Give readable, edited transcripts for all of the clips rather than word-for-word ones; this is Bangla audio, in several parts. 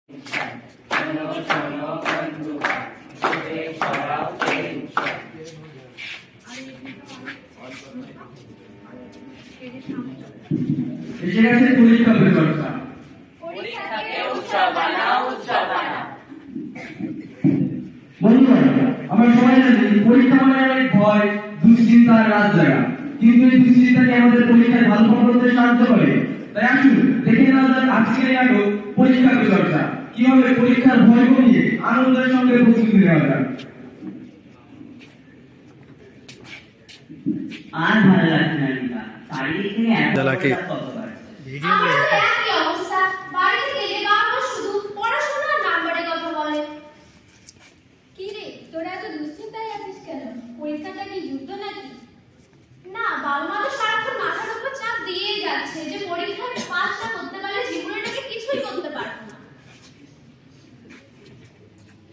এসে গেছে পরীক্ষা পরিচর্যা। বন্ধুরা, আমরা সবাই জানি পরীক্ষা মানে অনেক ভয়, দুশ্চিন্তা আর রাত জাগা, কিন্তু এই দুশ্চিন্তাকে আমাদের পরীক্ষায় ভালো ফল করতে সাহায্য করে। তাই আসুন দেখে নেওয়া যাক আজকের এই নাটক পরীক্ষা পরিচর্যা, কিভাবে পরীক্ষার ভয় কমিয়ে আনন্দের সঙ্গে প্রস্তুতি নেওয়া যায়। আর ভালো লাগছে না রিকা, চারিদিক থেকে এত কতবার কি অবস্থা, বাড়িতে গেলে বাবা শুধু পড়াশোনা আর নাম্বারের কথা বলে। কি রে, তোরা এত দুশ্চিন্তায় আছিস কেন? পরীক্ষাটা কি যুদ্ধ নাকি? না, বাবা মা তো সারাক্ষণ মাথার উপর চাপ দিয়েই যাচ্ছে যে পরীক্ষায় পাস না করতে পারলে জীবনে নাকি কিছুই করতে পারবো না।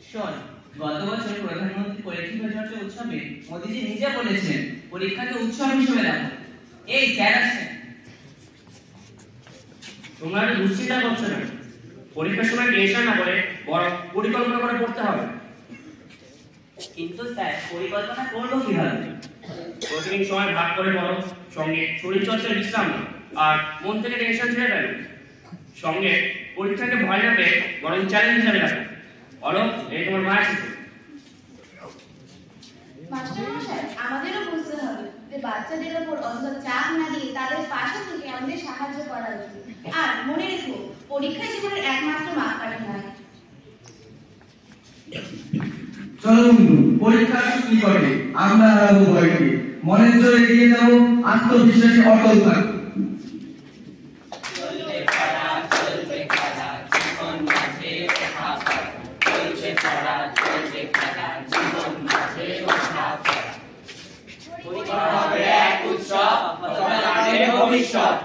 শোন, গত বছর প্রধানমন্ত্রী পরীক্ষা পরিচর্যা উৎসবে মোদিজি নিজে বলেছেন পরীক্ষাকে উৎসব হিসেবে দেখো। এই স্যার আসছেন। তোমরা দুশ্চিন্তা করছো না, পরীক্ষার সময় টেনশন না করে বরং পরিকল্পনা করে পড়তে হবে। কিন্তু স্যার, পরিকল্পনা করবো কিভাবে? প্রতিদিন সময় ভাগ করে পড়ো, সঙ্গে শরীর চর্চার বিশ্রাম নাও, আর মন থেকে টেনশন ছেড়ে ফেলো। সঙ্গে পরীক্ষাকে ভয় না পেয়ে বরং চ্যালেঞ্জ হিসাবে রাখো। অলোক, এই তোমার মা এসেছে। মাস্টারমশাই, আমাদেরও বুঝতে হবে যে বাচ্চাদের উপর অত চাপ না দিয়ে তাদের পাশে থেকে আমাদের সাহায্য করা উচিত। আর মনে রেখো, পরীক্ষা জীবনের একমাত্র মাপকাঠি নয়। চলো বন্ধু, পরীক্ষা কি করে আমরা হারাবো ভয়কে, মনের জোরে এগিয়ে যাবো, আত্মবিশ্বাসে অটল থাকবো। ভবিষ্যৎ